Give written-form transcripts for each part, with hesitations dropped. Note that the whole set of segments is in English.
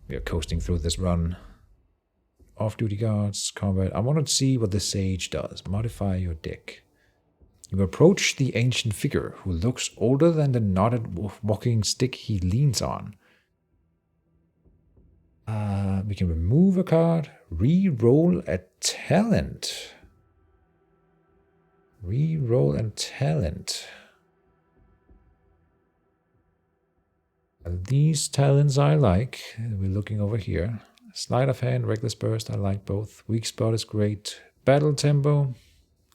We are coasting through this run. Off-duty guards, combat. I want to see what the sage does. Modify your deck. You approach the ancient figure who looks older than the knotted walking stick he leans on. We can remove a card. Re-roll a talent. Re-roll a talent. These talents I like. We're looking over here. Sleight of hand, reckless burst, I like both. Weak spot is great. Battle tempo.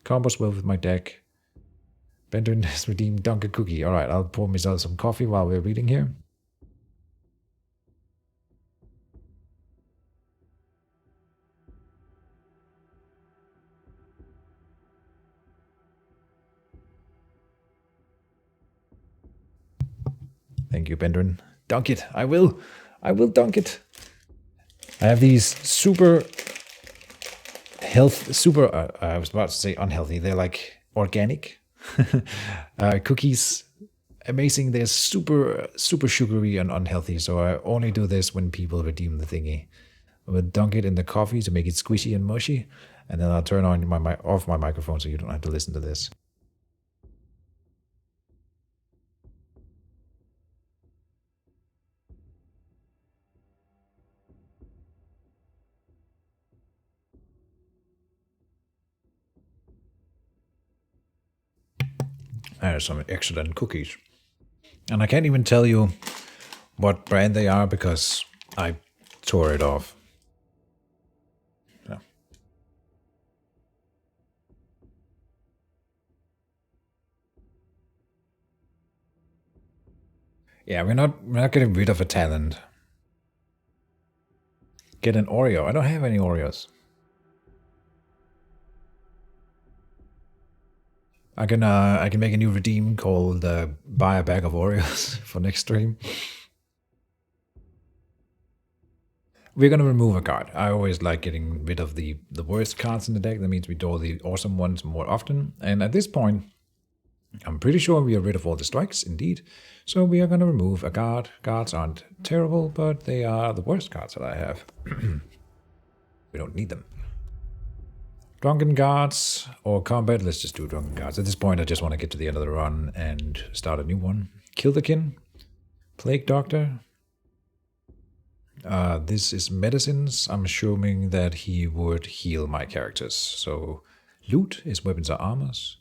Combos well with my deck. Bannerman has redeemed Dunkin' Cookie. Alright, I'll pour myself some coffee while we're reading here. Thank you, Bannerman. Dunk it. I will. I will dunk it. I have these super I was about to say unhealthy. They're like organic cookies. Amazing. They're super sugary and unhealthy. So I only do this when people redeem the thingy. I will dunk it in the coffee to make it squishy and mushy. And then I'll turn on off my microphone so you don't have to listen to this. There's some excellent cookies. And I can't even tell you what brand they are because I tore it off. Yeah, yeah, we're not getting rid of a talent. Get an Oreo. I don't have any Oreos. I can make a new redeem called buy a bag of Oreos for next stream. We're gonna remove a card. I always like getting rid of the worst cards in the deck. That means we draw the awesome ones more often. And at this point, I'm pretty sure we are rid of all the strikes, indeed. So we are gonna remove a card. Cards aren't terrible, but they are the worst cards that I have. We don't need them. Drunken Guards or combat. Let's just do Drunken Guards. At this point, I just want to get to the end of the run and start a new one. Kill the Kin. Plague Doctor. This is medicines. I'm assuming that he would heal my characters. So loot is weapons or armors.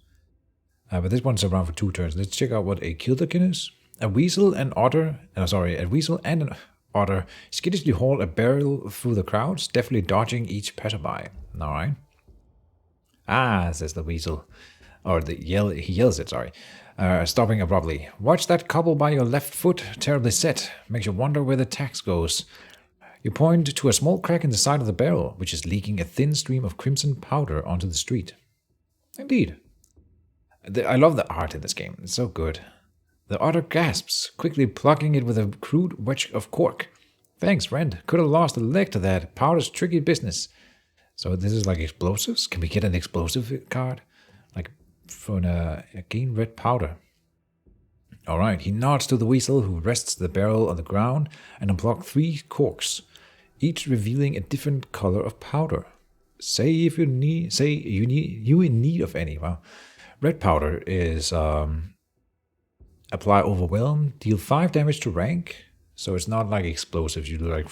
But this one's around for 2 turns. Let's check out what a Kill the Kin is. A weasel and otter. A weasel and an otter skittishly haul a barrel through the crowds, deftly dodging each passerby. All right. Ah, says the weasel. Or he yells it, sorry. Stopping abruptly. Watch that cobble by your left foot, terribly set. Makes you wonder where the tax goes. You point to a small crack in the side of the barrel, which is leaking a thin stream of crimson powder onto the street. Indeed. I love the art in this game. It's so good. The otter gasps, quickly plugging it with a crude wedge of cork. Thanks, friend. Could have lost a leg to that. Powder's tricky business. So this is like explosives. Can we get an explosive card? Like for gain red powder. Alright, he nods to the weasel who rests the barrel on the ground and unplugs 3 corks, each revealing a different color of powder. Say you in need of any. Well, red powder is apply overwhelm, deal 5 damage to rank. So it's not like explosives. You like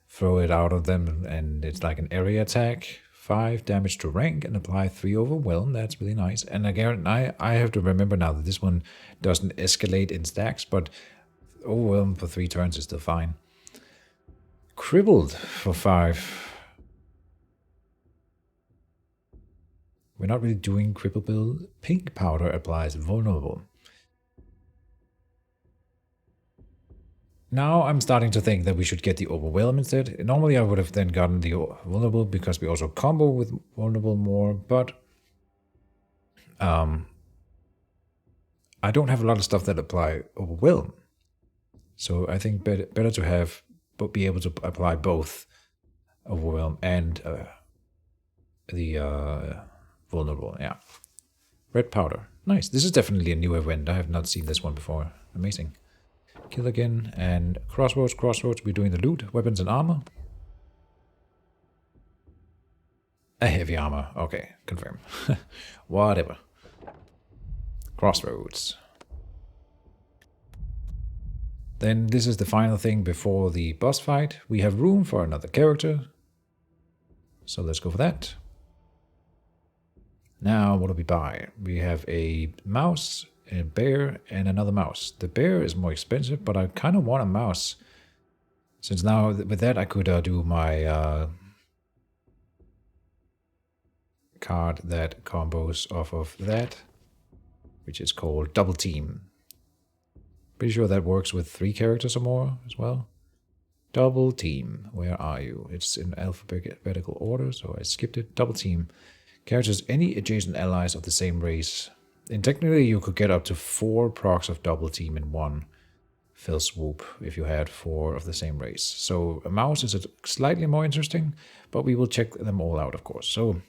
throw it out of them, and it's like an area attack. 5 damage to rank and apply 3 overwhelm. That's really nice. And again, I have to remember now that this one doesn't escalate in stacks, but overwhelm for 3 turns is still fine. Crippled for 5. We're not really doing cripple build. Pink powder applies vulnerable. Now I'm starting to think that we should get the overwhelm instead. Normally I would have then gotten the vulnerable because we also combo with vulnerable more, but I don't have a lot of stuff that apply overwhelm. So I think better to have, but be able to apply both overwhelm and the vulnerable. Yeah, red powder, nice. This is definitely a new event. I have not seen this one before. Amazing. Kill again. And crossroads, we're doing the loot. Weapons and armor. A heavy armor. Okay, confirm. Whatever. Crossroads. Then this is the final thing before the boss fight. We have room for another character. So let's go for that. Now, what do we buy? We have a mouse, a bear, and another mouse. The bear is more expensive, but I kind of want a mouse. Since now, with that, I could do my card that combos off of that, which is called Double Team. Pretty sure that works with 3 characters or more as well. Double Team, where are you? It's in alphabetical order, so I skipped it. Double Team. Characters any adjacent allies of the same race. And technically you could get up to 4 procs of Double Team in one fell swoop if you had 4 of the same race. So a mouse is slightly more interesting, but we will check them all out, of course. So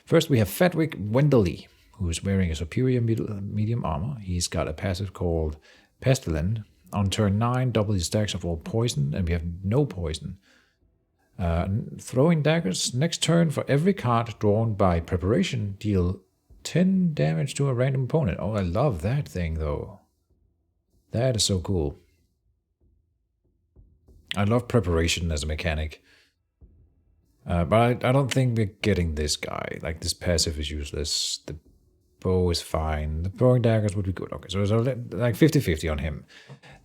first we have Fadwick Wendeley, who's wearing a superior medium armor. He's got a passive called Pestilent. On turn 9, double the stacks of all poison, and we have no poison. Throwing daggers. Next turn, for every card drawn by preparation, deal 10 damage to a random opponent. Oh, I love that thing, though. That is so cool. I love preparation as a mechanic. But I don't think we're getting this guy. Like, this passive is useless. The bow is fine. The throwing daggers would be good. Okay, so it's like 50-50 on him.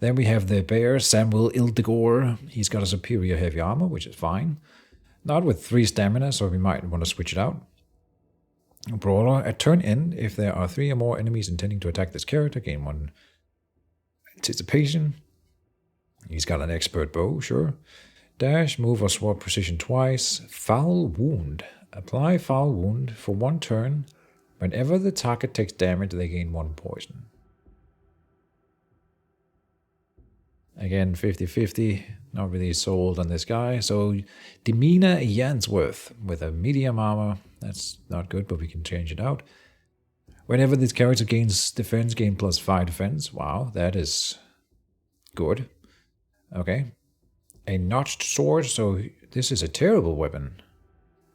Then we have the bear, Samuel Ildegor. He's got a superior heavy armor, which is fine. Not with 3 stamina, so we might want to switch it out. Brawler. At turn end, if there are 3 or more enemies intending to attack this character, gain 1 anticipation. He's got an expert bow, sure. Dash, move or sword precision twice. Foul wound. Apply foul wound for 1 turn. Whenever the target takes damage, they gain 1 poison. Again, 50-50. Not really sold on this guy. So, Demina Yansworth with a medium armor. That's not good, but we can change it out. Whenever this character gains defense, gain +5 defense. Wow, that is good. Okay. A notched sword. So, this is a terrible weapon.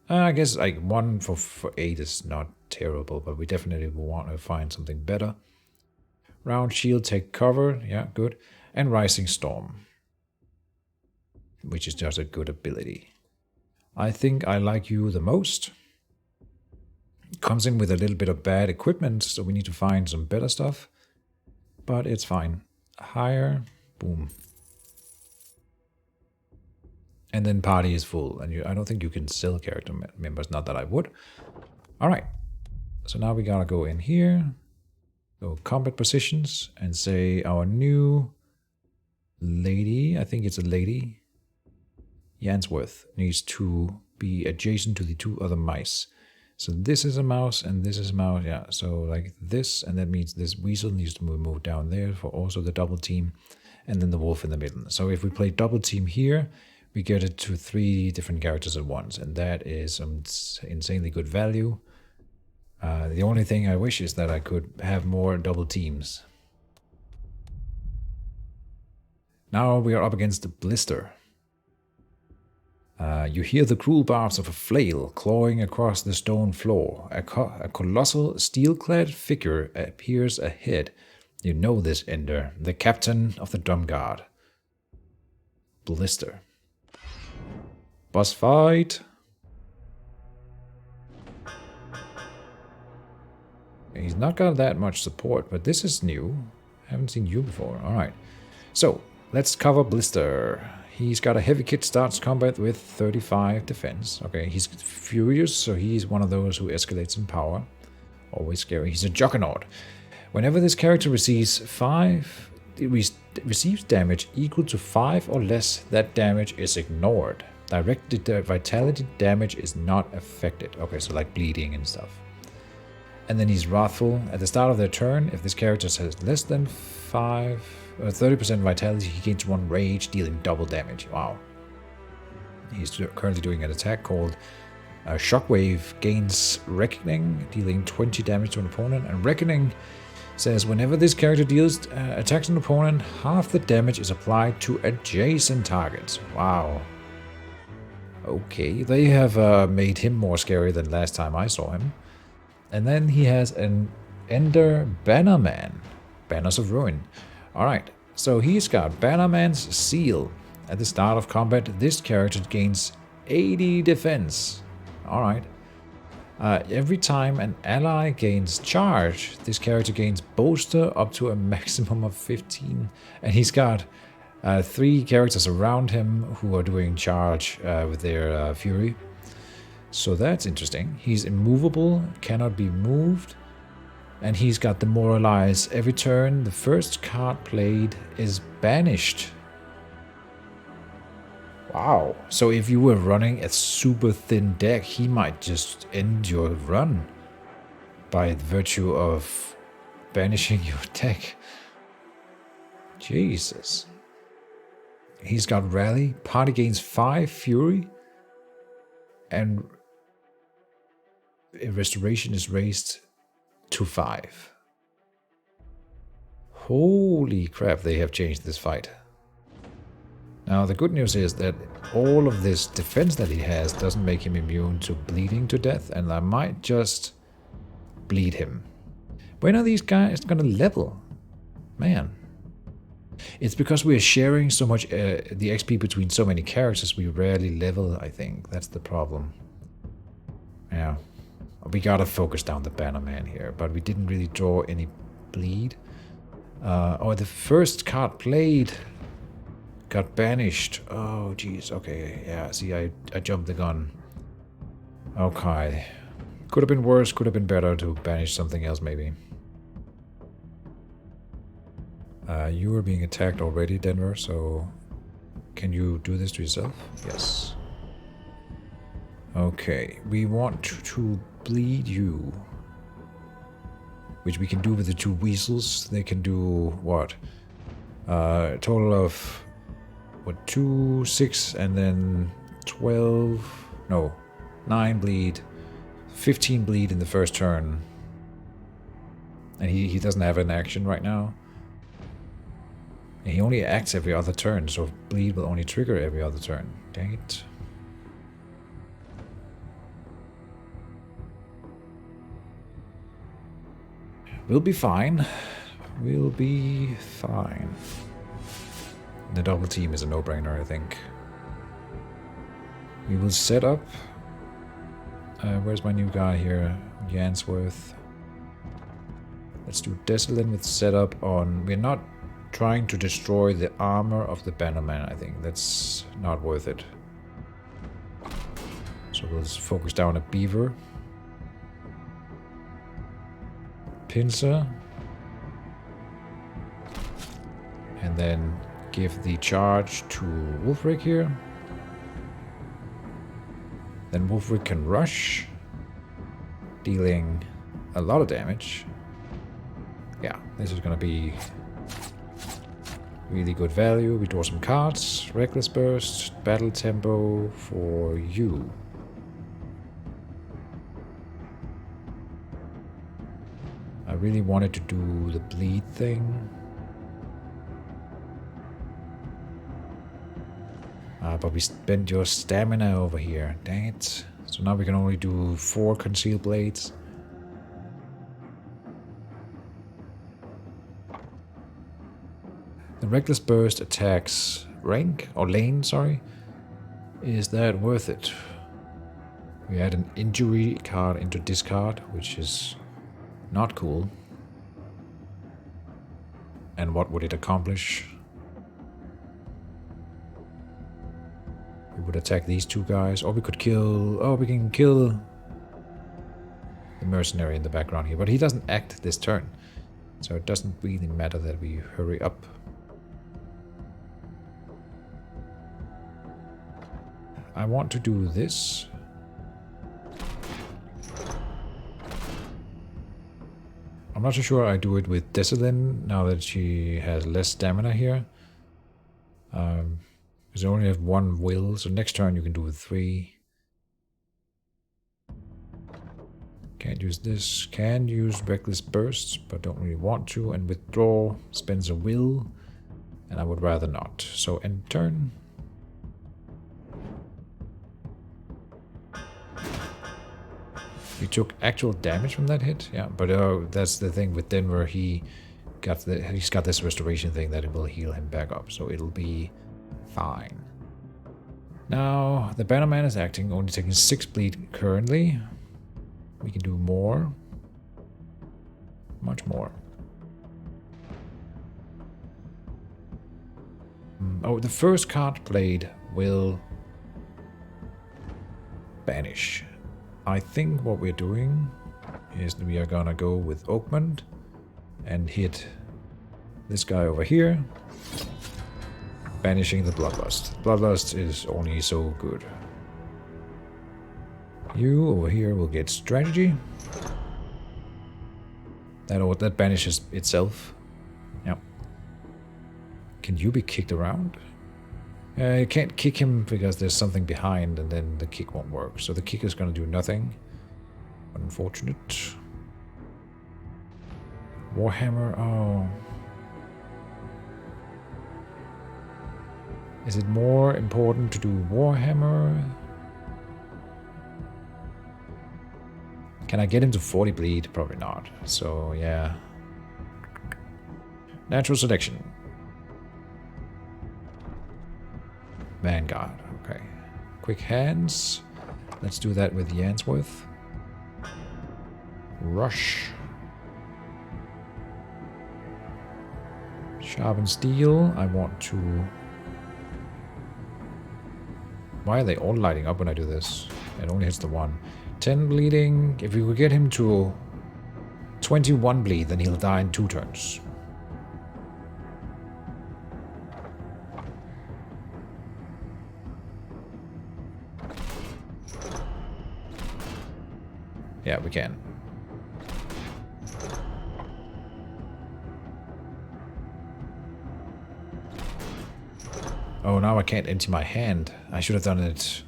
I guess like 1 for 8 is not terrible, but we definitely will want to find something better. Round shield, take cover. Yeah, good. And Rising Storm, which is just a good ability. I think I like you the most. Comes in with a little bit of bad equipment, so we need to find some better stuff. But it's fine. Higher. Boom. And then party is full. And I don't think you can sell character members. Not that I would. Alright. So now we gotta go in here. Go combat positions. And say our new lady. I think it's a lady. Yansworth needs to be adjacent to the 2 other mice. So this is a mouse and this is a mouse. Yeah, so like this. And that means this weasel needs to move down there for also the double team. And then the wolf in the middle. So if we play double team here, we get it to 3 different characters at once, and that is some insanely good value. The only thing I wish is that I could have more double teams. Now we are up against the Blister. You hear the cruel barbs of a flail clawing across the stone floor. A colossal steel-clad figure appears ahead. You know this Ender, the captain of the drum guard. Blister. Boss fight. He's not got that much support, but this is new. Haven't seen you before. Alright. So, let's cover Blister. He's got a heavy kit, starts combat with 35 defense. Okay, he's furious, so he's one of those who escalates in power. Always scary. He's a juggernaut. Whenever this character receives receives damage equal to 5 or less, that damage is ignored. Directed vitality damage is not affected. Okay, so like bleeding and stuff. And then he's wrathful. At the start of their turn, if this character has less than 30% vitality, he gains 1 rage, dealing double damage. Wow. He's currently doing an attack called Shockwave, gains Reckoning, dealing 20 damage to an opponent. And Reckoning Says whenever this character deals attacks an opponent, half the damage is applied to adjacent targets. Wow. Okay, they have made him more scary than last time I saw him. And then he has an Ender Bannerman. Banners of Ruin. Alright, so he's got Bannerman's Seal. At the start of combat, this character gains 80 defense. Alright. Every time an ally gains charge, this character gains bolster up to a maximum of 15. And he's got 3 characters around him who are doing charge with their fury. So that's interesting. He's immovable, cannot be moved. And he's got Demoralize. Every turn, the first card played is banished. Wow. So if you were running a super thin deck, he might just end your run by virtue of banishing your deck. Jesus. He's got Rally. Party gains 5 Fury. And Restoration is raised to 5. Holy crap, they have changed this fight. Now, the good news is that all of this defense that he has doesn't make him immune to bleeding to death, and I might just bleed him. When are these guys gonna level? Man. It's because we are sharing so much the XP between so many characters, we rarely level, I think. That's the problem. Yeah. We gotta focus down the Bannerman here, but we didn't really draw any bleed. The first card played got banished. Oh, jeez. Okay, yeah, see, I jumped the gun. Okay. Could have been worse, could have been better to banish something else, maybe. You are being attacked already, Denver, so can you do this to yourself? Yes. Okay, we want to bleed you. Which we can do with the 2 weasels. They can do what? A total of 2, 6, and then 12, no, 9 bleed, 15 bleed in the first turn. And he doesn't have an action right now. And he only acts every other turn, so bleed will only trigger every other turn. Dang it. We'll be fine. We'll be fine. The double team is a no-brainer, I think. We will set up. Where's my new guy here? Yansworth. Let's do Desolin with setup on... We're not trying to destroy the armor of the Bannerman, I think. That's not worth it. So we'll just focus down at Beaver. Pincer. And then give the charge to Wolfric here. Then Wolfric can rush, dealing a lot of damage. Yeah, this is gonna be really good value. We draw some cards. Reckless Burst, Battle Tempo for you. I really wanted to do the bleed thing. But we spent your stamina over here. Dang it. So now we can only do 4 Concealed Blades. The Reckless Burst attacks rank, or lane, sorry. Is that worth it? We add an injury card into discard, which is not cool. And what would it accomplish? We would attack these 2 guys, or we could kill... Oh, we can kill the mercenary in the background here, but he doesn't act this turn. So it doesn't really matter that we hurry up. I want to do this. I'm not so sure I do it with Desolin now that she has less stamina here. Because I only have 1 will, so next turn you can do 3. Can't use this. Can use Reckless Bursts, but don't really want to. And Withdraw spends a will, and I would rather not. So end turn. You took actual damage from that hit? Yeah, but that's the thing with Denver. He's got this restoration thing that it will heal him back up, so it'll be fine. Now, the Bannerman is acting, only taking 6 bleed currently. We can do more. Much more. Oh, the first card played will banish. I think what we're doing is we are gonna go with augment and hit this guy over here, banishing the Bloodlust. Bloodlust is only so good. You over here will get strategy. That banishes itself. Yep. Can you be kicked around? You can't kick him because there's something behind and then the kick won't work. So the kick is going to do nothing. Unfortunate. Warhammer, oh. Is it more important to do Warhammer? Can I get him to 40 bleed? Probably not. So, yeah. Natural selection. Vanguard, okay. Quick hands. Let's do that with Yansworth. Rush. Sharpen steel. I want to... Why are they all lighting up when I do this? It only hits the one. 10 bleeding. If we could get him to 21 bleed, then he'll die in 2 turns. Yeah, we can. Oh, now I can't empty my hand. I should have done it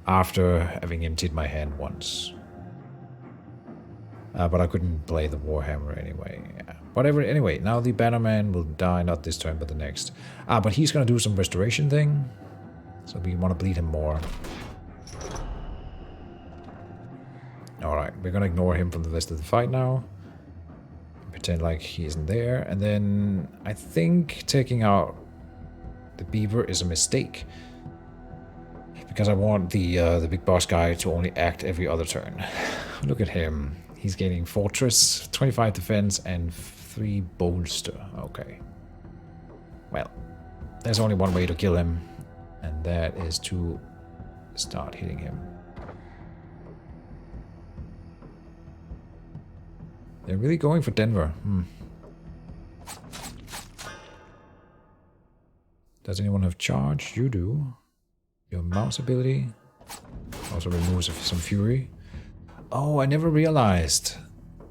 after having emptied my hand once. But I couldn't play the Warhammer anyway. Yeah. Whatever, anyway, now the Bannerman will die, not this turn, but the next. But he's gonna do some restoration thing. So we want to bleed him more. Alright, we're gonna ignore him from the rest of the fight now. Pretend like he isn't there. And then I think taking out the beaver is a mistake. Because I want the big boss guy to only act every other turn. Look at him. He's gaining Fortress, 25 defense, and 3 bolster. Okay. Well, there's only one way to kill him. And that is to start hitting him. They're really going for Denver. Does anyone have charge? You do. Your mouse ability also removes some fury. Oh, I never realized.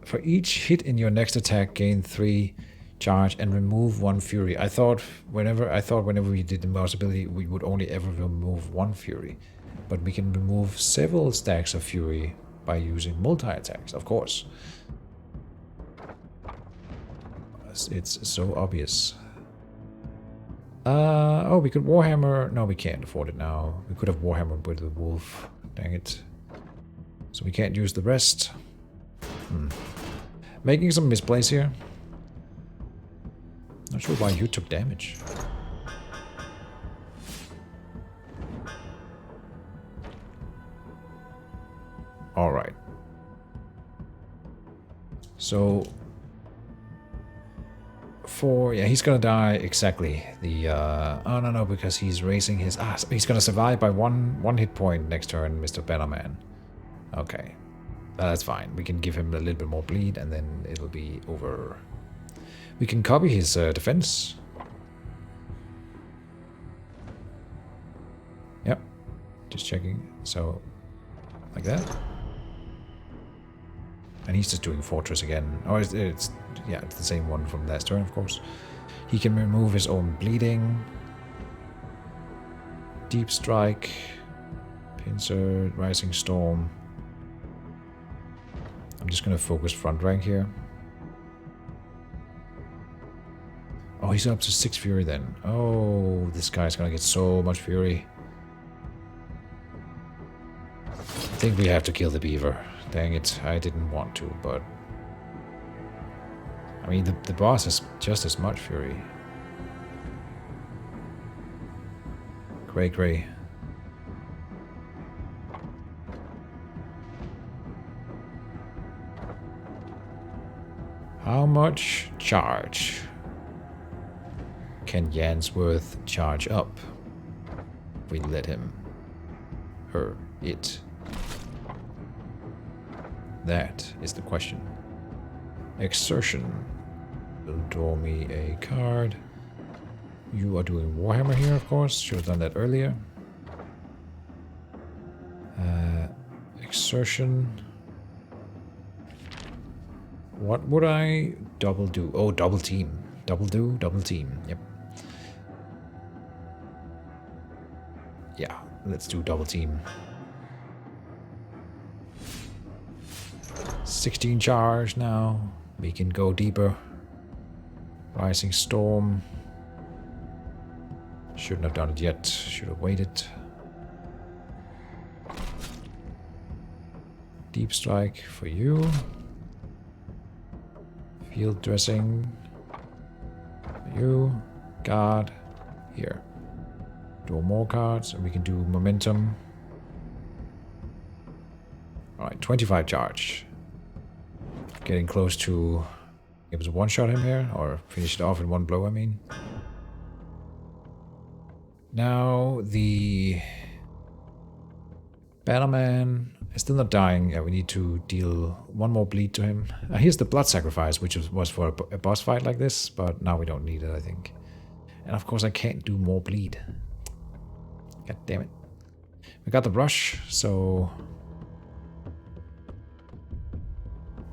For each hit in your next attack, gain 3 charge and remove 1 fury. I thought whenever we did the mouse ability, we would only ever remove 1 fury. But we can remove several stacks of fury by using multi-attacks, of course. It's so obvious. Oh, we could Warhammer. No, we can't afford it now. We could have Warhammer with the wolf. Dang it. So we can't use the rest. Making some misplays here. Not sure why you took damage. Alright. So... yeah, he's gonna die exactly. Oh no, because he's raising his... he's gonna survive by one hit point next turn, Mr. Bannerman. Okay. That's fine. We can give him a little bit more bleed and then it'll be over. We can copy his defense. Yep. Just checking. So, like that. And he's just doing Fortress again. Oh, it's yeah, it's the same one from last turn, of course. He can remove his own bleeding. Deep Strike. Pincer, Rising Storm. I'm just going to focus front rank here. Oh, he's up to 6 fury then. Oh, this guy's going to get so much fury. I think we have to kill the beaver. Dang it, I didn't want to, but... I mean, the boss has just as much fury. Gray. How much charge can Yansworth charge up? We let him. Her. It. That is the question. Exertion. Will draw me a card. You are doing Warhammer here, of course. Should have done that earlier. Exertion. What would I double do? Oh, double team. Double team. Yep. Yeah, let's do double team. 16 charge now. We can go deeper. Rising Storm. Shouldn't have done it yet. Should have waited. Deep Strike for you. Field Dressing for you. Guard here. Draw more cards and we can do Momentum. Alright, 25 charge. Getting close to... It was one-shot him here, or finish it off in one blow, I mean. Now, the... Bannerman is still not dying. Yeah, we need to deal one more bleed to him. Here's the blood sacrifice, which was for a boss fight like this, but now we don't need it, I think. And of course I can't do more bleed. God damn it. We got the rush, so...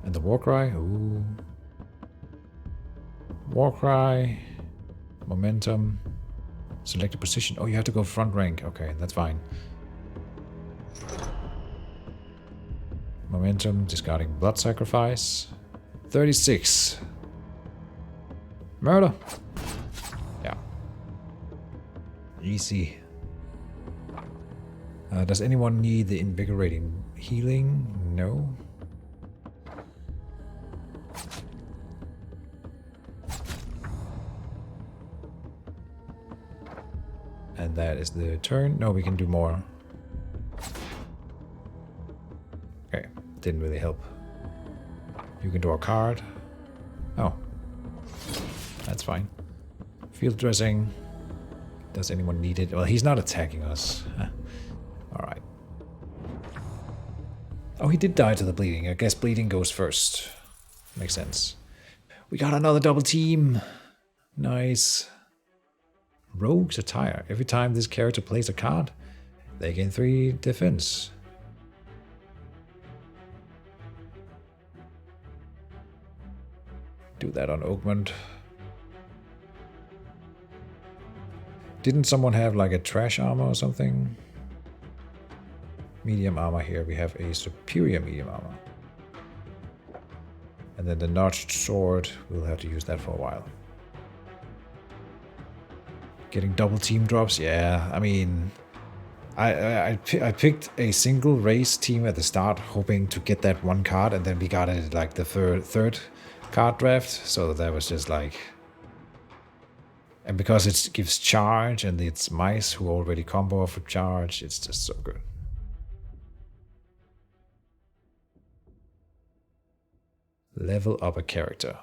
And the Warcry. Ooh. Warcry. Momentum. Select a position. Oh, you have to go front rank. Okay, that's fine. Momentum. Discarding blood sacrifice. 36. Murder. Yeah. Easy. Does anyone need the invigorating healing? No. And that is the turn. No, we can do more. Okay, didn't really help. You can draw a card. Oh. That's fine. Field dressing. Does anyone need it? Well, he's not attacking us. Alright. Oh, he did die to the bleeding. I guess bleeding goes first. Makes sense. We got another double team. Nice. Rogue's Attire. Every time this character plays a card, they gain 3 defense. Do that on augment. Didn't someone have like a trash armor or something? Medium armor here. We have a superior medium armor. And then the notched sword, we'll have to use that for a while. Getting double team drops, yeah. I mean, I picked a single race team at the start, hoping to get that one card, and then we got it at like the third card draft. So that was just like, and because it gives charge, and it's mice who already combo off with charge, it's just so good. Level up a character.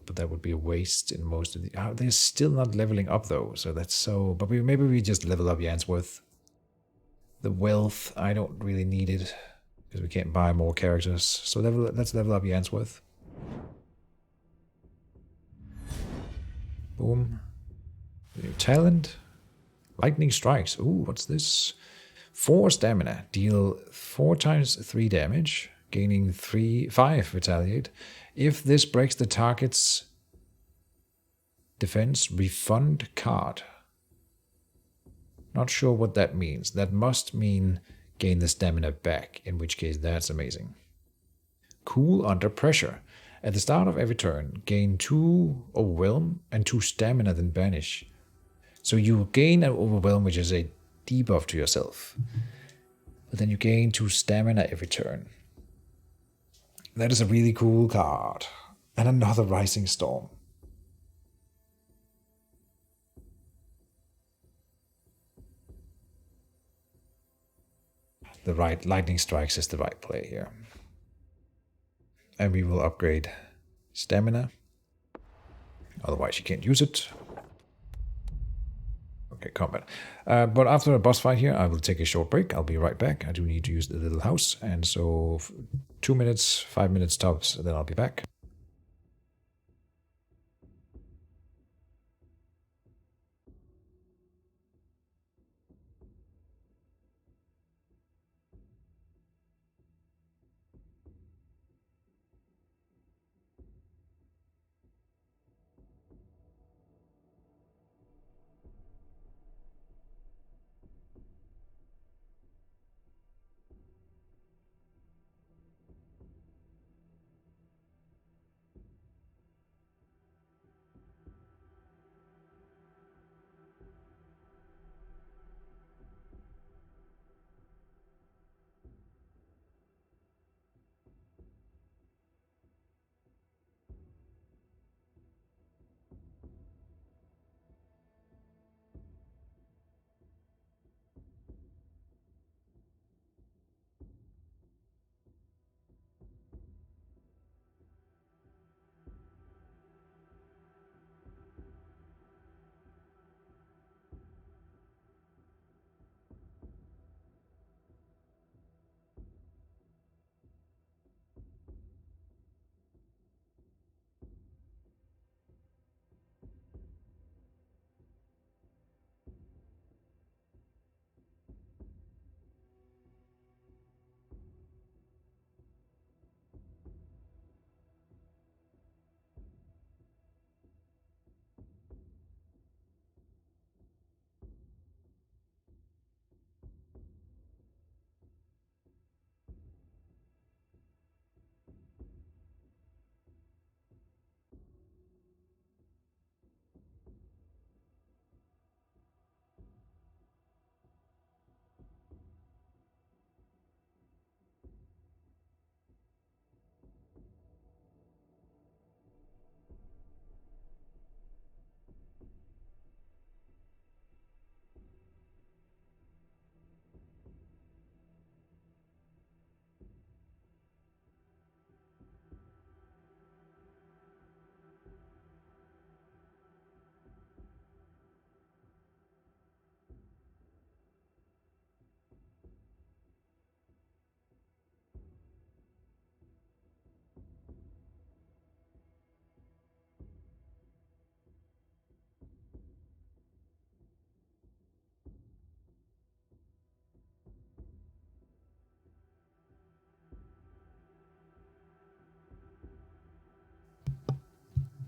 But that would be a waste in most of the... Oh, they're still not leveling up though, so that's so... But maybe we just level up Yansworth. The wealth, I don't really need it, because we can't buy more characters. So let's level up Yansworth. Boom. New talent. Lightning strikes. Ooh, what's this? 4 stamina. Deal 4 times 3 damage, gaining 5 retaliate. If this breaks the target's defense, refund card. Not sure what that means. That must mean gain the stamina back, in which case that's amazing. Cool under pressure. At the start of every turn, gain 2 overwhelm and 2 stamina, then banish. So you gain an overwhelm, which is a debuff to yourself. But then you gain 2 stamina every turn. That is a really cool card. And another Rising Storm. The right Lightning Strikes is the right play here. And we will upgrade stamina. Otherwise you can't use it. Okay, combat. But after a boss fight here, I will take a short break. I'll be right back. I do need to use the little house. And so 2 minutes, 5 minutes tops, then I'll be back.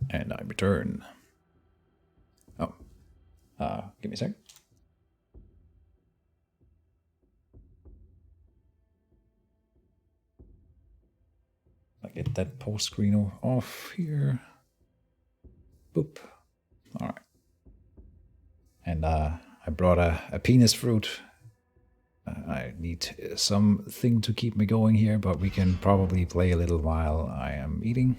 And I return. Oh, give me a sec. I get that pause screen off here. Boop. All right. And I brought a penis fruit. I need something to keep me going here, but we can probably play a little while I am eating.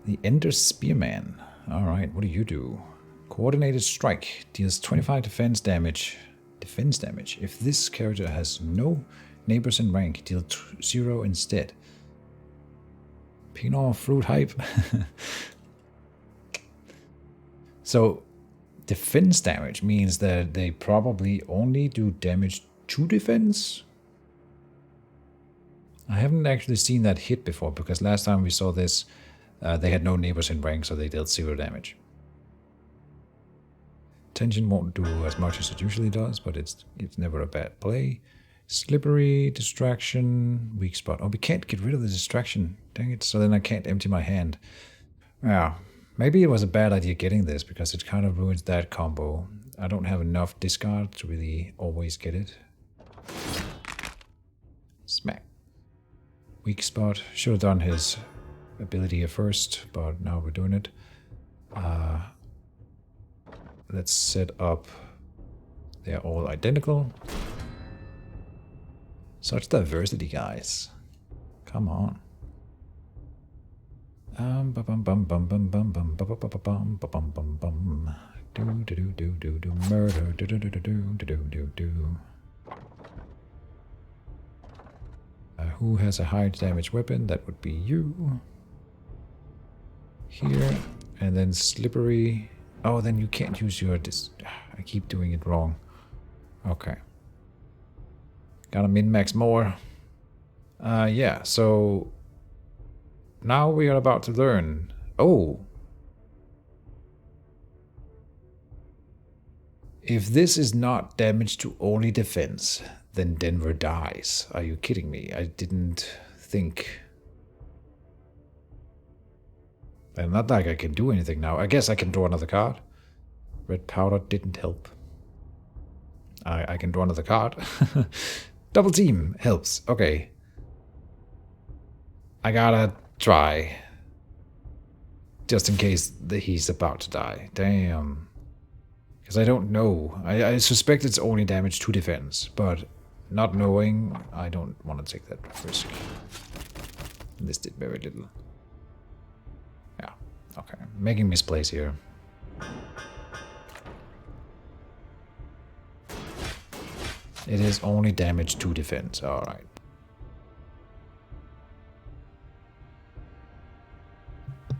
The Ender Spearman. Alright, what do you do? Coordinated Strike. Deals 25 defense damage. Defense damage. If this character has no neighbors in rank, deal 0 instead. Pinot Fruit hype. So, defense damage means that they probably only do damage to defense? I haven't actually seen that hit before, because last time we saw this, they had no neighbors in rank, so they dealt 0 damage. Tension won't do as much as it usually does, but it's never a bad play. Slippery, distraction, weak spot. Oh, we can't get rid of the distraction. Dang it, so then I can't empty my hand. Yeah, Maybe it was a bad idea getting this, because it kind of ruins that combo. I don't have enough discard to really always get it. Smack. Weak spot. Should have done his ability here first, but now we're doing it. Let's set up. They're all identical. Such diversity, guys. Come on. Murder. Who has a high damage weapon? That would be you. Here. And then slippery. Oh, then you can't use your... I keep doing it wrong. Okay. Gotta min-max more. Yeah, so... Now we are about to learn. Oh! If this is not damage to only defense, then Denver dies. Are you kidding me? I didn't think... And not like I can do anything now. I guess I can draw another card. Red powder didn't help. I can draw another card. Double team helps. Okay. I gotta try. Just in case he's about to die. Damn. Because I don't know. I suspect it's only damage to defense. But not knowing, I don't want to take that risk. This did very little. Yeah. Okay. Making misplays here. It is only damage to defense. Alright.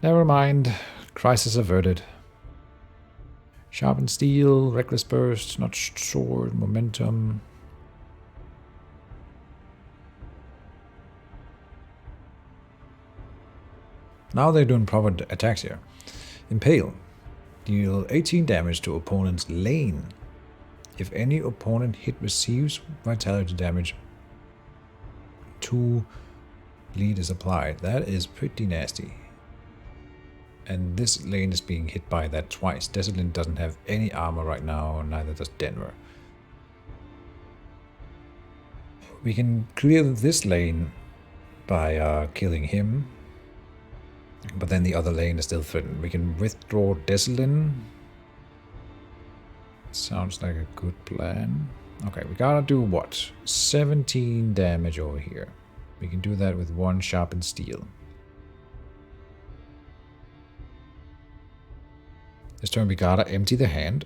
Never mind. Crisis averted. Sharpened steel, reckless burst, notched sword, momentum. Now they're doing proper attacks here. Impale. Deal 18 damage to opponent's lane. If any opponent hit receives vitality damage, 2 bleed is applied. That is pretty nasty. And this lane is being hit by that twice. Desolin doesn't have any armor right now, neither does Denver. We can clear this lane by killing him. But then the other lane is still threatened. We can withdraw Desolin. Sounds like a good plan. Okay, we gotta do what? 17 damage over here. We can do that with 1 sharpened steel. This turn we gotta empty the hand.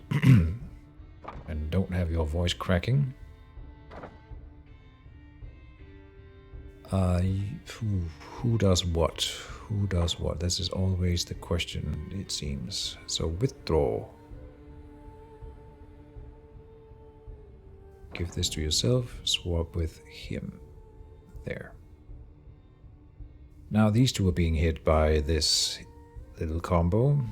And don't have your voice cracking. Who does what? Who does what? This is always the question, it seems. So withdraw. Give this to yourself. Swap with him. There. Now these two are being hit by this little combo.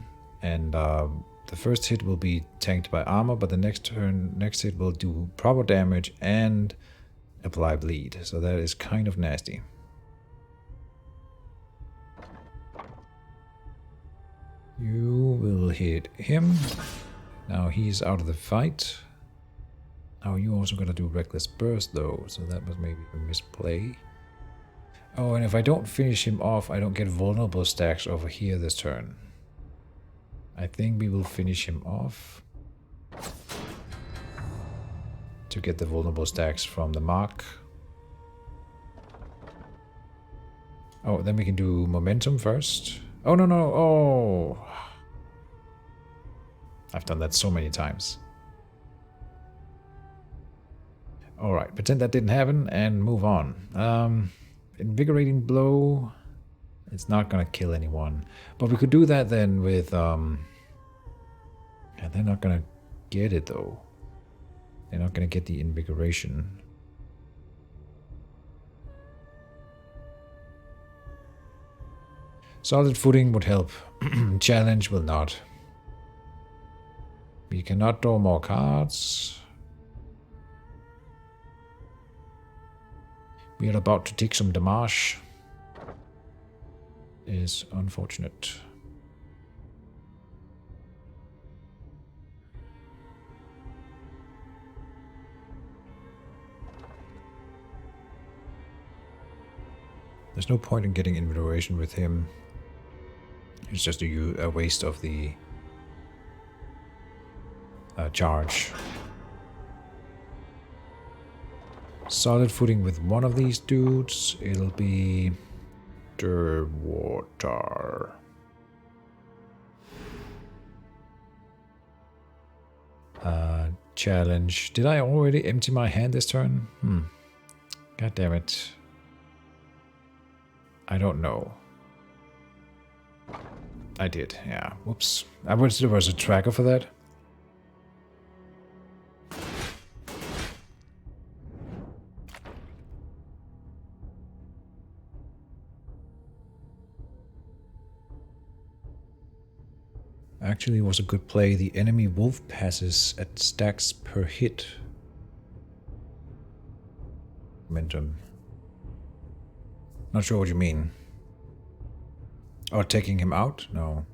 And the first hit will be tanked by armor, but the next hit will do proper damage and apply bleed. So that is kind of nasty. You will hit him. Now he's out of the fight. Now you also gotta do reckless burst though, so that was maybe a misplay. Oh, and if I don't finish him off, I don't get vulnerable stacks over here this turn. I think we will finish him off to get the vulnerable stacks from the mark. Oh, then we can do momentum first. Oh, no, no. Oh. I've done that so many times. Alright, pretend that didn't happen and move on. Invigorating blow. It's not gonna kill anyone. But we could do that then with... Yeah, they're not gonna get it though. They're not gonna get the invigoration. Solid footing would help. Challenge will not. We cannot draw more cards. We are about to take some damage. Is unfortunate. There's no point in getting invigoration with him. It's just a waste of the charge. Solid footing with one of these dudes. It'll be water. Challenge. Did I already empty my hand this turn? God damn it. I don't know. I did, yeah. Whoops. I wish there was a tracker for that. Actually, was a good play. The enemy wolf passes at stacks per hit. Momentum. Not sure what you mean. Or taking him out? No.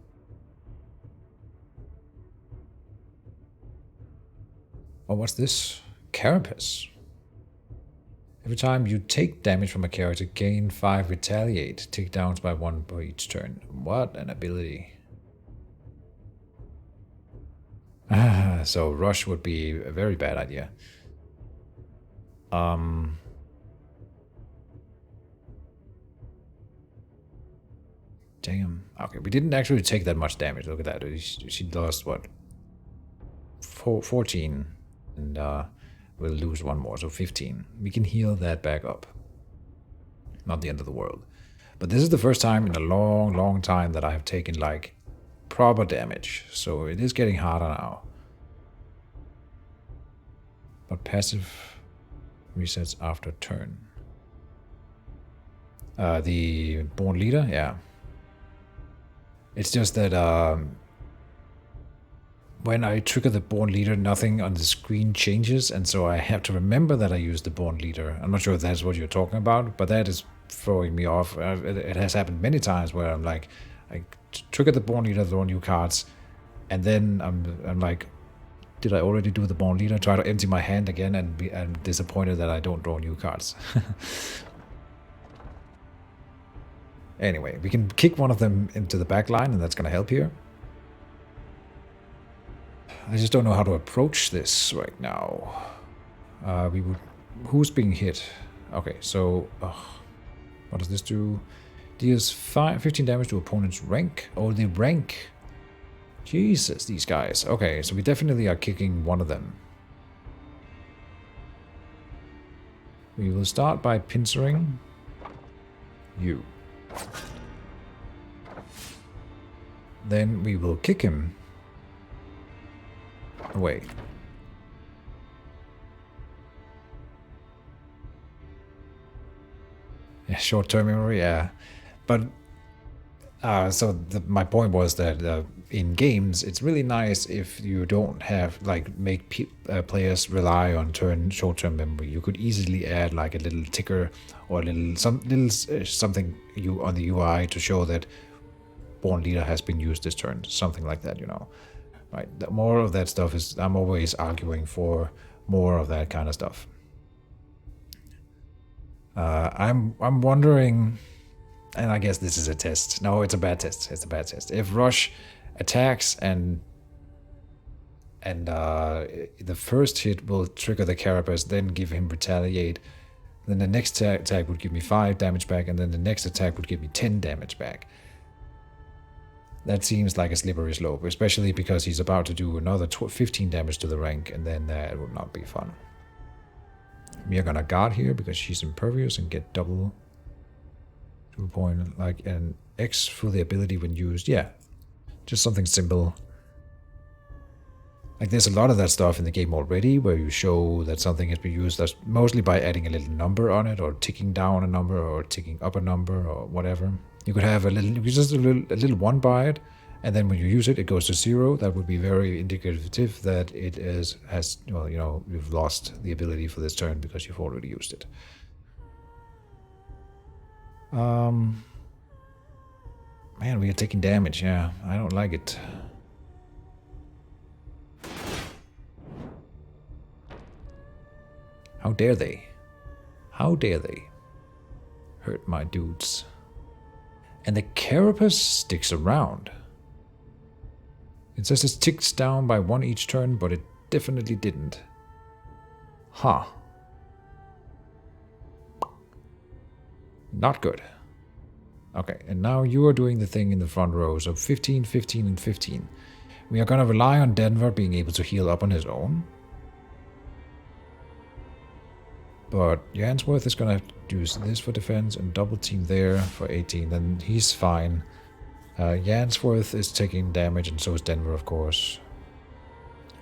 Oh, what's this? Carapace. Every time you take damage from a character, gain 5 retaliate. Take downs by 1 per each turn. What an ability. So rush would be a very bad idea. Damn. Okay, we didn't actually take that much damage. Look at that. She lost what? 14. And we'll lose 1 more, so 15. We can heal that back up. Not the end of the world. But this is the first time in a long, long time that I have taken like proper damage. So it is getting harder now. But passive resets after turn. The Born Leader, yeah. It's just that when I trigger the Born Leader, nothing on the screen changes, and so I have to remember that I use the Born Leader. I'm not sure if that's what you're talking about, but that is throwing me off. It has happened many times where I'm like, I trigger the Born Leader, draw new cards, and then I'm like, did I already do the Born Leader? Try to empty my hand again and I'm disappointed that I don't draw new cards. Anyway, we can kick one of them into the back line, and that's going to help here. I just don't know how to approach this right now. Who's being hit? Okay, so what does this do? Deals 15 damage to opponent's rank. Oh, the rank. Jesus, these guys. Okay, so we definitely are kicking one of them. We will start by pincering you. Then we will kick him away. Yeah, short-term memory, yeah. But so my point was that in games, it's really nice if you don't have like make players rely on short-term memory. You could easily add like a little ticker or a little something on the UI to show that Born Leader has been used this turn, something like that, you know. Right? More of that stuff is I'm always arguing for more of that kind of stuff. I'm wondering. And I guess this is a test. No, it's a bad test. It's a bad test. If Rush attacks and the first hit will trigger the Carapace, then give him retaliate, then the next attack would give me 5 damage back, and then the next attack would give me 10 damage back. That seems like a slippery slope, especially because he's about to do another 15 damage to the rank, and then it would not be fun. We are gonna guard here because she's impervious and get double 2 point, like an X for the ability when used. Yeah, just something simple. Like there's a lot of that stuff in the game already where you show that something has been used. That's mostly by adding a little number on it, or ticking down a number, or ticking up a number, or whatever. You could have a little 1 by it, and then when you use it, it goes to 0. That would be very indicative that it has well, you know, you've lost the ability for this turn because you've already used it. Man, we are taking damage. Yeah, I don't like it. How dare they? How dare they? hurt my dudes. And the carapace sticks around. It says it ticks down by 1 each turn, but it definitely didn't. Huh. Not good. Okay, and now you are doing the thing in the front row. So 15, 15, and 15. We are going to rely on Denver being able to heal up on his own. But Yansworth is going to have to use this for defense and double team there for 18. Then he's fine. Yansworth is taking damage, and so is Denver, of course.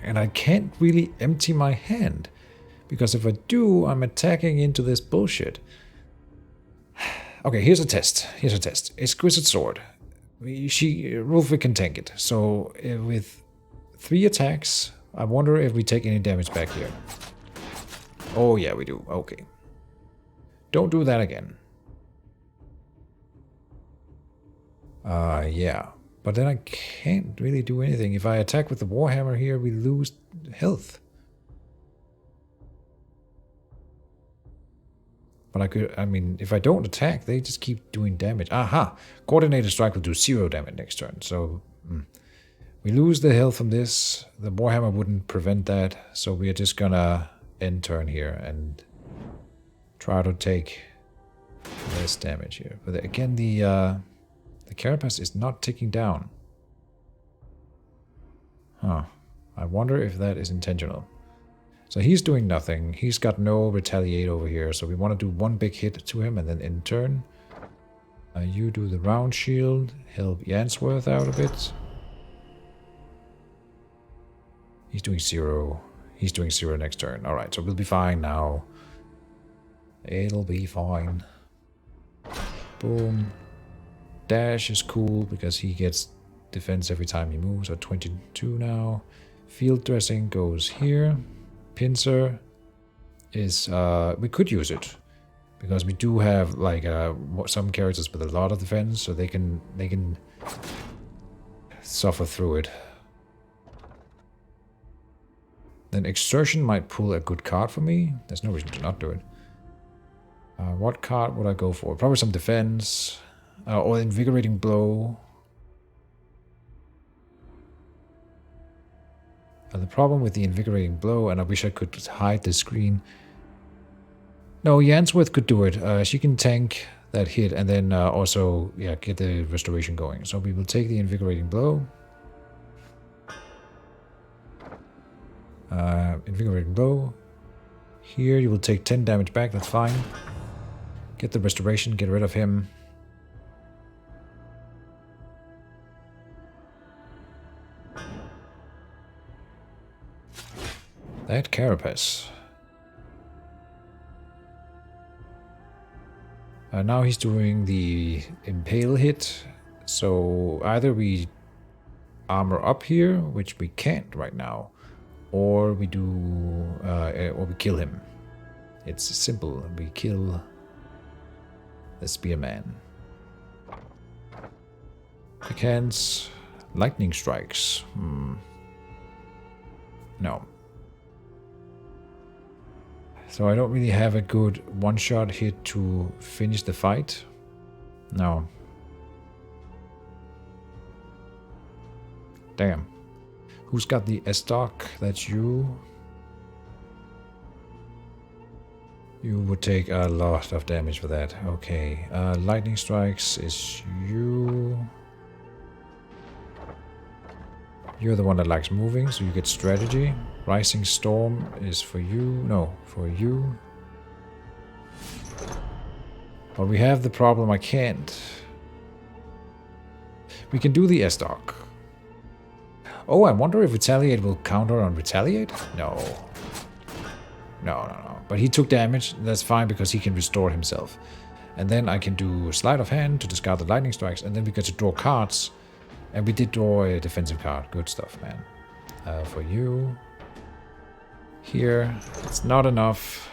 And I can't really empty my hand, because if I do, I'm attacking into this bullshit. Okay, here's a test. Here's a test. Exquisite Sword. Rulfric can tank it. So with 3 attacks, I wonder if we take any damage back here. Oh yeah, we do. Okay. Don't do that again. Yeah. But then I can't really do anything. If I attack with the Warhammer here, we lose health. But I mean, if I don't attack, they just keep doing damage. Aha! Coordinated Strike will do 0 damage next turn. So, we lose the health from this. The Warhammer wouldn't prevent that. So we are just gonna end turn here and try to take less damage here. But again, the carapace is not ticking down. Huh. I wonder if that is intentional. So he's doing nothing. He's got no retaliate over here. So we want to do 1 big hit to him and then end turn. You do the round shield. Help Yansworth out a bit. He's doing 0. He's doing 0 next turn. Alright, so we'll be fine now. It'll be fine. Boom. Dash is cool because he gets defense every time he moves. So 22 now. Field dressing goes here. Pincer is, we could use it because we do have like some characters with a lot of defense, so they can suffer through it. Then Exertion might pull a good card for me. There's no reason to not do it. What card would I go for? Probably some defense or Invigorating Blow. The problem with the Invigorating Blow, and I wish I could hide the screen. No, Yansworth could do it. She can tank that hit and then also get the restoration going. So we will take the Invigorating Blow. Invigorating Blow. Here you will take 10 damage back, that's fine. Get the restoration, get rid of him. That carapace. Now he's doing the impale hit. So either we armor up here, which we can't right now, or we do, or we kill him. It's simple. We kill the spearman. Quick hands, lightning strikes. No. So I don't really have a good one-shot hit to finish the fight. No. Damn. Who's got the S-Dock? That's you. You would take a lot of damage for that. Okay. Lightning strikes is you. You're the one that likes moving, so you get strategy. Rising Storm is for you. No, for you. But we have the problem I can't. We can do the S-Dock. Oh, I wonder if Retaliate will counter on Retaliate? No. No. But he took damage. That's fine because he can restore himself. And then I can do Sleight of Hand to discard the Lightning Strikes. And then we get to draw cards. And we did draw a defensive card. Good stuff, man. For you. Here. It's not enough.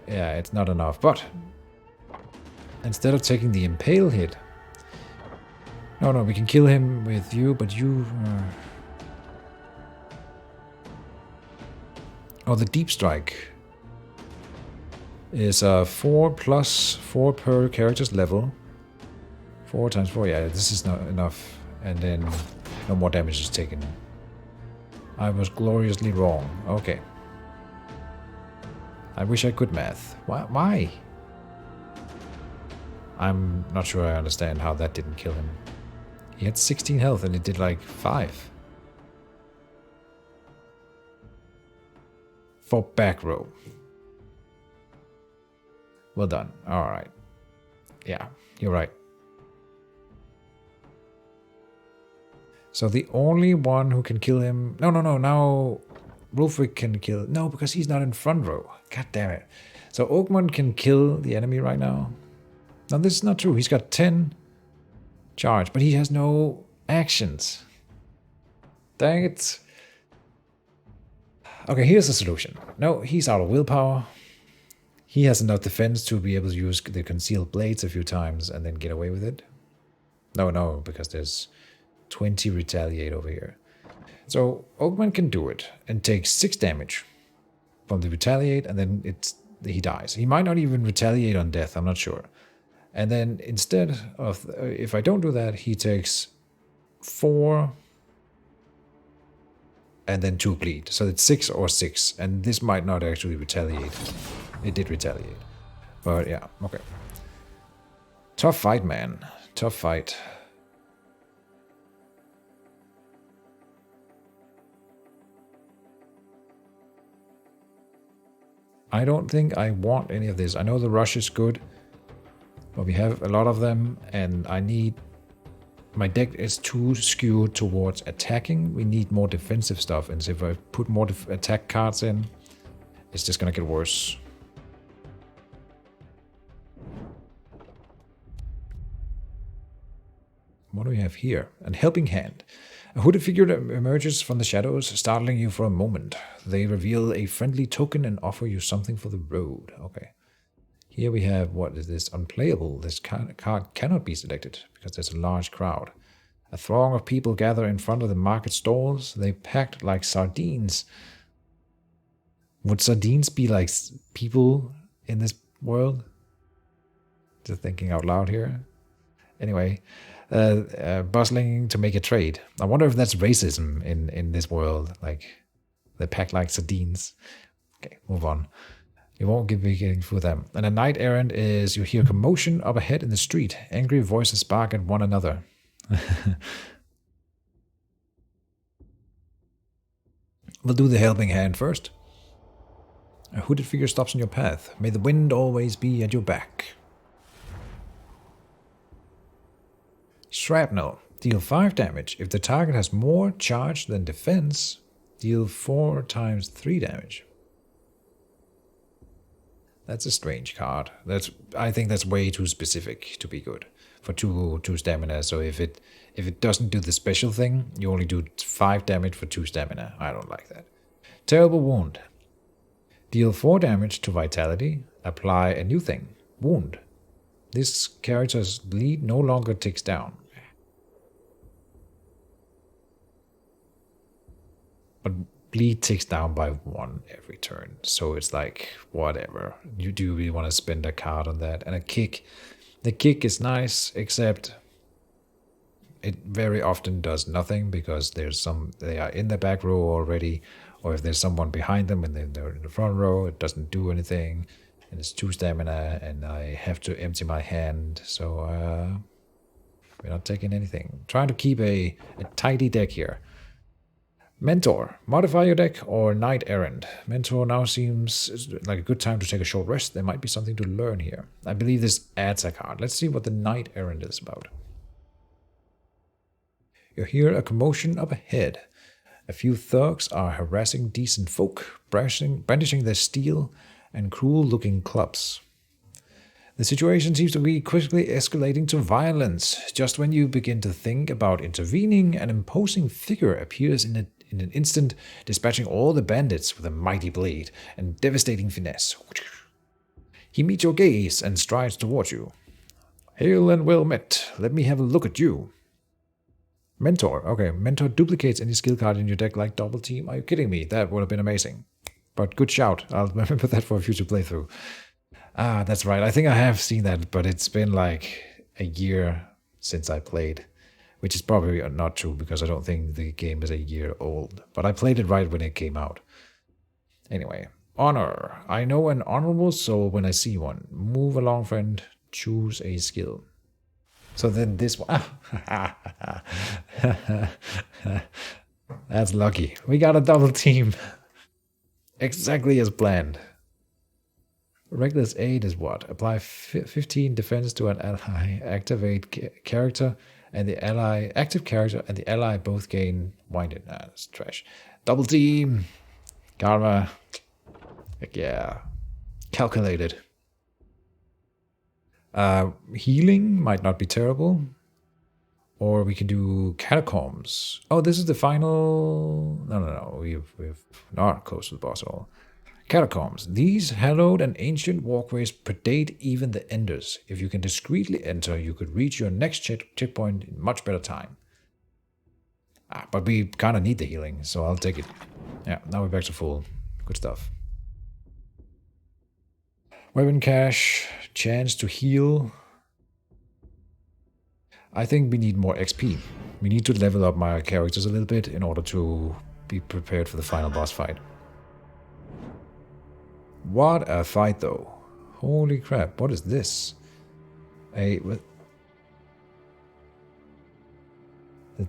Yeah, it's not enough. But instead of taking the Impale hit... No, we can kill him with you, but you... Oh, the Deep Strike. is 4 plus 4 per character's level. 4 times 4, yeah, this is not enough. And then no more damage is taken. I was gloriously wrong. Okay. I wish I could math. Why? I'm not sure I understand how that didn't kill him. He had 16 health and it did like 5. For back row. Well done. Alright. Yeah, you're right. So the only one who can kill him... No. Now Rolfric can kill... No, because he's not in front row. God damn it. So Augment can kill the enemy right now. Now this is not true. He's got 10 charge, but he has no actions. Dang it. Okay, here's the solution. No, he's out of willpower. He has enough defense to be able to use the concealed blades a few times and then get away with it. No, because there's 20 retaliate over here. So Augment can do it and take 6 damage from the retaliate, and then he dies. He might not even retaliate on death, I'm not sure. And then instead of, if I don't do that, he takes 4 and then 2 bleed. So it's 6 or 6, and this might not actually retaliate. It did retaliate. But yeah, okay. Tough fight, man. Tough fight. I don't think I want any of this. I know the rush is good, but we have a lot of them, and I need... My deck is too skewed towards attacking. We need more defensive stuff, and if I put more attack cards in, it's just gonna get worse. What do we have here? A helping hand. A hooded figure emerges from the shadows, startling you for a moment. They reveal a friendly token and offer you something for the road. Okay. Here we have, what is this? Unplayable. This card cannot be selected because there's a large crowd. A throng of people gather in front of the market stalls. They packed like sardines. Would sardines be like people in this world? Just thinking out loud here. Anyway, bustling to make a trade. I wonder if that's racism in this world. Like, they pack like sardines. Okay, move on. You won't be getting through them. And a knight errant is you hear commotion up ahead in the street. Angry voices bark at one another. We'll do the helping hand first. A hooded figure stops in your path. May the wind always be at your back. Shrapnel. Deal 5 damage. If the target has more charge than defense, deal 4 times 3 damage. That's a strange card. I think that's way too specific to be good for two stamina. So if it doesn't do the special thing, you only do 5 damage for 2 stamina. I don't like that. Terrible wound. Deal 4 damage to vitality. Apply a new thing. Wound. This character's bleed no longer ticks down. But bleed ticks down by 1 every turn, so it's like, whatever. You do really want to spend a card on that. And a kick. The kick is nice, except it very often does nothing because they are in the back row already, or if there's someone behind them and they're in the front row, it doesn't do anything. And it's 2 stamina, and I have to empty my hand, so we're not taking anything. Trying to keep a tidy deck here. Mentor. Modify your deck or Knight Errant. Mentor now seems like a good time to take a short rest. There might be something to learn here. I believe this adds a card. Let's see what the Knight Errant is about. You hear a commotion up ahead. A few thugs are harassing decent folk, brandishing their steel and cruel-looking clubs. The situation seems to be quickly escalating to violence. Just when you begin to think about intervening, an imposing figure appears in an instant, dispatching all the bandits with a mighty blade and devastating finesse. He meets your gaze and strides towards you. Hail and well met. Let me have a look at you. Mentor. Okay, Mentor duplicates any skill card in your deck like Double Team. Are you kidding me? That would have been amazing. But good shout. I'll remember that for a future playthrough. Ah, that's right. I think I have seen that, but it's been like a year since I played, which is probably not true because I don't think the game is a year old. But I played it right when it came out. Anyway, honor. I know an honorable soul when I see one. Move along, friend. Choose a skill. So then this one. That's lucky. We got a double team. Exactly as planned. Reckless aid is what? Apply 15 defense to an ally. Activate character and the ally. Active character and the ally both gain winded. Nah, that's trash. Double team. Karma. Heck yeah. Calculated. Healing might not be terrible. Or we can do catacombs. Oh, this is the final. No. We've not close to the boss at all. Catacombs. These hallowed and ancient walkways predate even the enders. If you can discreetly enter, you could reach your next checkpoint in much better time. But we kind of need the healing, so I'll take it. Yeah, now we're back to full. Good stuff. Weapon cache, chance to heal. I think we need more XP. We need to level up my characters a little bit in order to be prepared for the final boss fight. What a fight, though. Holy crap, what is this? The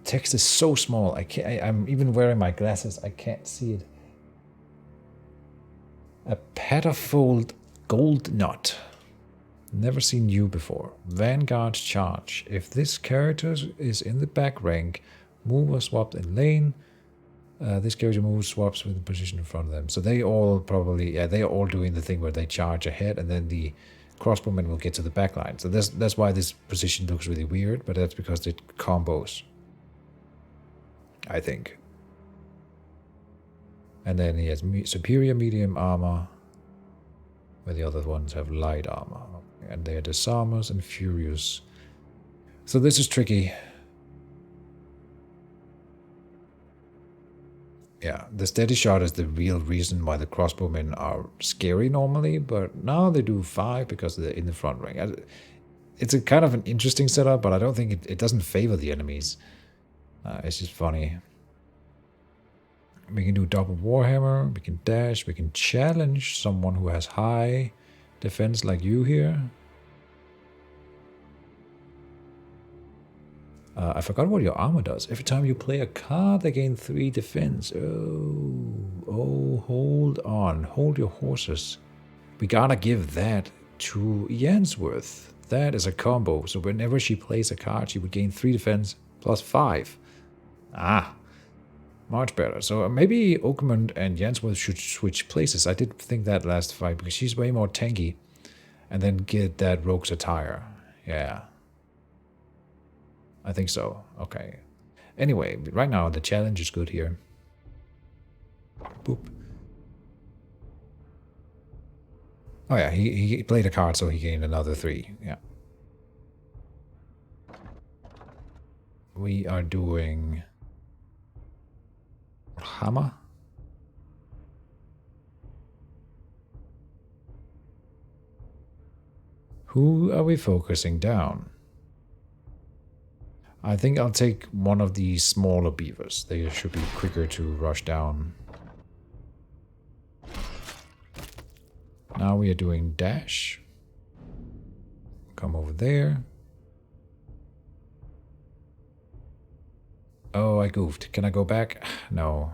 text is so small. I'm even wearing my glasses. I can't see it. A petafold gold knot. Never seen you before. Vanguard charge. If this character is in the back rank, move or swap in lane. This character moves, swaps with the position in front of them. So they all probably, yeah, they are all doing the thing where they charge ahead and then the crossbowman will get to the back line. So that's why this position looks really weird, but that's because it combos. I think. And then he has superior medium armor, where the other ones have light armor. And they are disarmers and furious. So this is tricky. Yeah, the steady shot is the real reason why the crossbowmen are scary normally, but now they do 5 because they're in the front ring. It's a kind of an interesting setup, but I don't think it doesn't favor the enemies. It's just funny. We can do double warhammer, we can dash, we can challenge someone who has high defense like you here. I forgot what your armor does. Every time you play a card, they gain 3 defense. Oh, hold on. Hold your horses. We gotta give that to Yansworth. That is a combo. So whenever she plays a card, she would gain 3 defense plus 5. Much better. So maybe Augment and Yansworth should switch places. I did think that last fight because she's way more tanky. And then get that rogue's attire. Yeah. I think so. Okay. Anyway, right now the challenge is good here. Boop. Oh yeah, he played a card, so he gained another 3. Yeah. We are doing hammer. Who are we focusing down? I think I'll take one of these smaller beavers. They should be quicker to rush down. Now we are doing dash. Come over there. Oh, I goofed. Can I go back? No.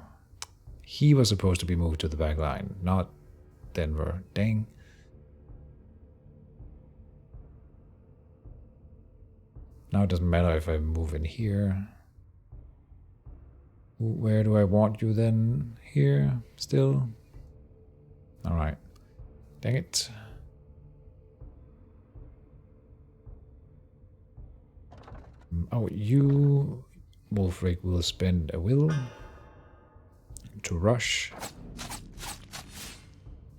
He was supposed to be moved to the back line, not Denver. Dang. Now it doesn't matter if I move in here. Where do I want you then? Here? Still? Alright. Dang it. Oh, you, Wolfric, will spend a will to rush.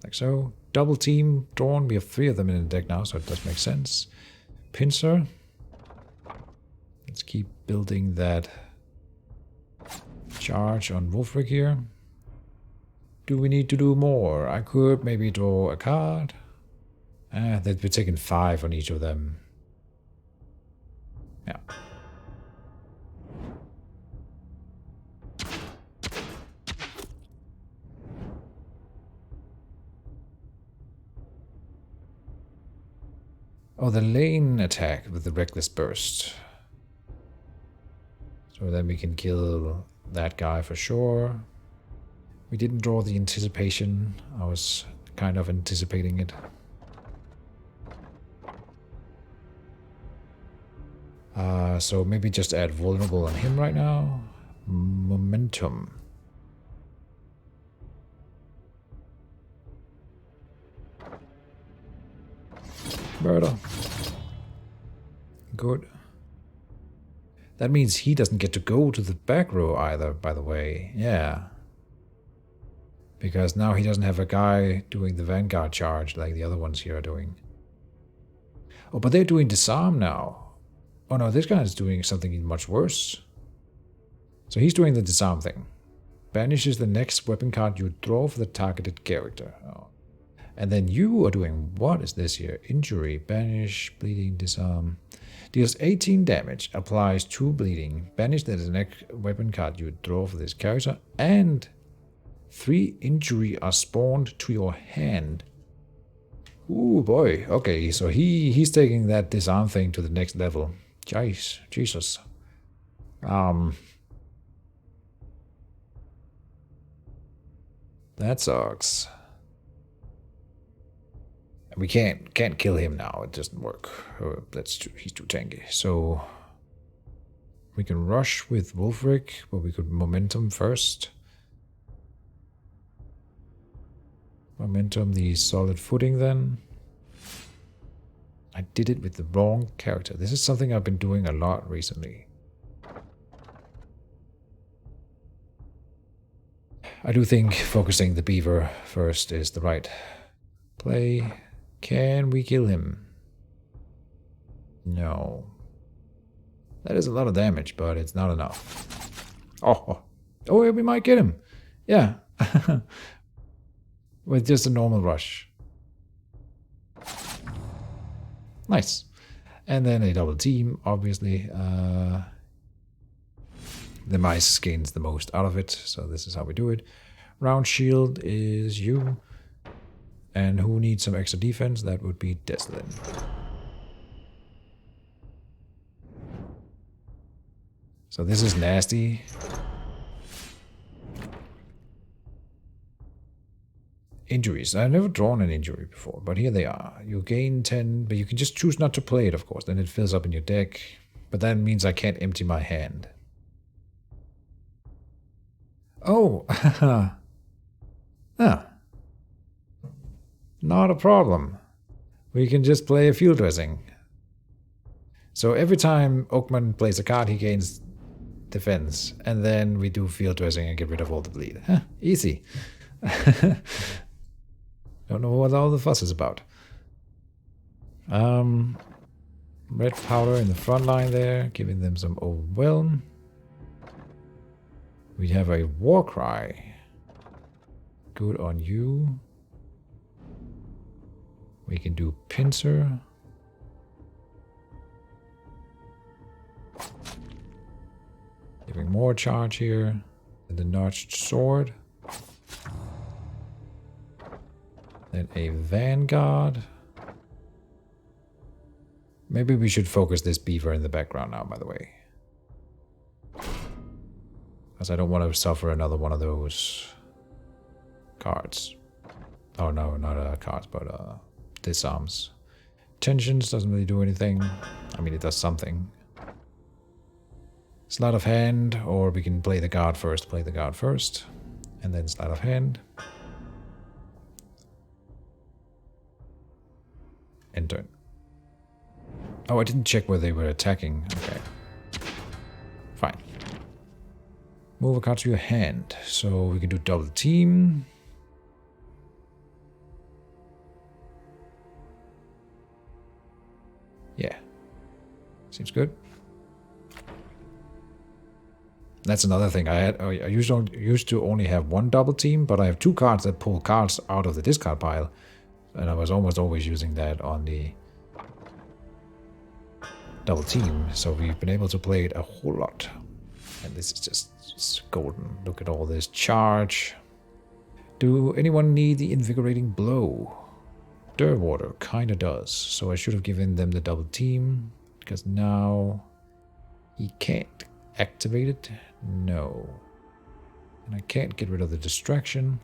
Like so. Double team drawn. We have 3 of them in the deck now, so it does make sense. Pincer. Let's keep building that charge on Wolfric here. Do we need to do more? I could maybe draw a card. They'd be taking 5 on each of them. Yeah. Oh, the lane attack with the reckless burst. So then we can kill that guy for sure. We didn't draw the anticipation. I was kind of anticipating it. So maybe just add vulnerable on him right now. Momentum. Murder. Good. That means he doesn't get to go to the back row either, by the way. Yeah. Because now he doesn't have a guy doing the vanguard charge like the other ones here are doing. Oh, but they're doing disarm now. Oh no, this guy is doing something much worse. So he's doing the disarm thing. Banishes the next weapon card you draw for the targeted character. Oh. And then you are doing, what is this here? Injury, banish, bleeding, disarm. Deals 18 damage, applies 2 bleeding. Banish the next weapon card you draw for this character. And 3 injury are spawned to your hand. Ooh boy, okay, so he's taking that disarm thing to the next level. Jeez, Jesus. That sucks. We can't kill him now. It doesn't work. He's too tanky. So we can rush with Wolfric, but we could momentum first. Momentum the solid footing then. I did it with the wrong character. This is something I've been doing a lot recently. I do think focusing the beaver first is the right play. Can we kill him? No. That is a lot of damage, but it's not enough. Oh, we might get him. Yeah. With just a normal rush. Nice. And then a double team, obviously. The mice gains the most out of it, so this is how we do it. Round shield is you. And who needs some extra defense? That would be Deslin. So this is nasty. Injuries. I've never drawn an injury before, but here they are. You gain 10, but you can just choose not to play it, of course. Then it fills up in your deck. But that means I can't empty my hand. Oh! Ah. Not a problem. We can just play a field dressing. So every time Oakman plays a card, he gains defense. And then we do field dressing and get rid of all the bleed. Huh, easy. Don't know what all the fuss is about. Red powder in the front line there, giving them some overwhelm. We have a war cry. Good on you. We can do pincer. Giving more charge here. And the notched sword. Then a vanguard. Maybe we should focus this beaver in the background now, by the way. Because I don't want to suffer another one of those cards. Oh no, not cards, but disarms. Tensions doesn't really do anything. I mean, it does something. Sleight of hand, or we can play the guard first. Play the guard first, and then sleight of hand. End turn. Oh, I didn't check where they were attacking. Okay. Fine. Move a card to your hand. So we can do double team. Yeah. Seems good. That's another thing. I used to only have one double team, but I have 2 cards that pull cards out of the discard pile. And I was almost always using that on the double team, so we've been able to play it a whole lot. And this is just golden. Look at all this charge. Do anyone need the invigorating blow? Dirtwater kinda does, so I should have given them the double team, because now he can't activate it. No. And I can't get rid of the distraction.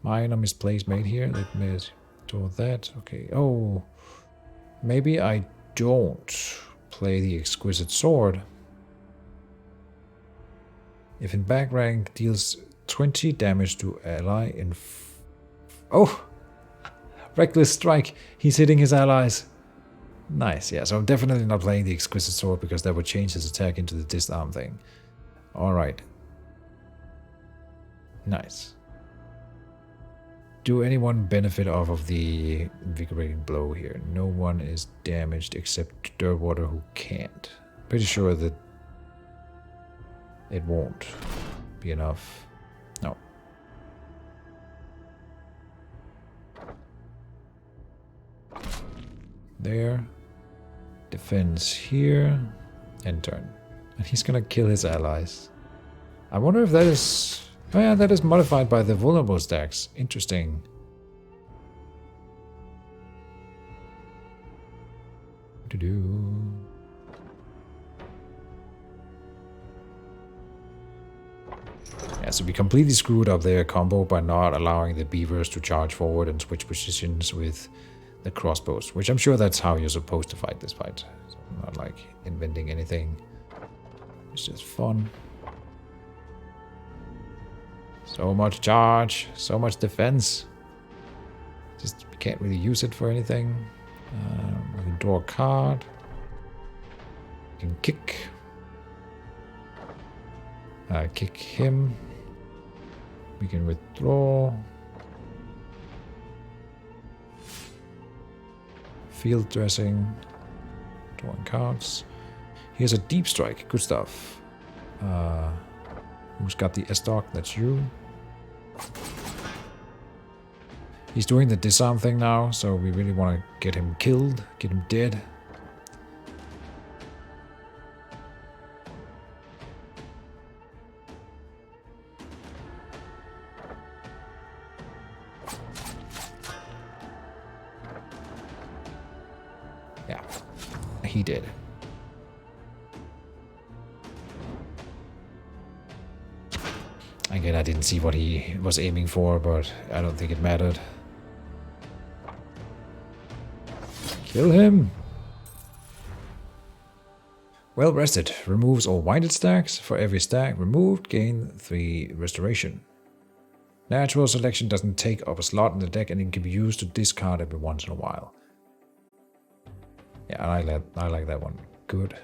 Minor misplaced made here. Let me do that. Okay. Oh, maybe I don't play the exquisite sword. If in back rank deals 20 damage to ally in... Oh! Reckless strike. He's hitting his allies. Nice. Yeah, so I'm definitely not playing the exquisite sword because that would change his attack into the disarm thing. Alright. Nice. Do anyone benefit off of the invigorating blow here? No one is damaged except Dirtwater, who can't. Pretty sure that it won't be enough. No. There. Defense here. End turn. And he's gonna kill his allies. I wonder if that is... Oh yeah, that is modified by the vulnerable stacks. Interesting. Yeah, so we completely screwed up their combo by not allowing the beavers to charge forward and switch positions with the crossbows, which I'm sure that's how you're supposed to fight this fight. So I'm not like inventing anything. It's just fun. So much charge, so much defense. Just we can't really use it for anything. We can draw a card. We can kick. Kick him. We can withdraw. Field dressing. Drawing cards. Here's a deep strike. Good stuff. Who's got the S-Dog? That's you. He's doing the disarm thing now, so we really want to get him killed, get him dead. Yeah, he did. Again, I didn't see what he was aiming for, but I don't think it mattered. Kill him! Well rested. Removes all winded stacks. For every stack removed, gain 3 restoration. Natural selection doesn't take up a slot in the deck and it can be used to discard every once in a while. Yeah, I like that one. Good.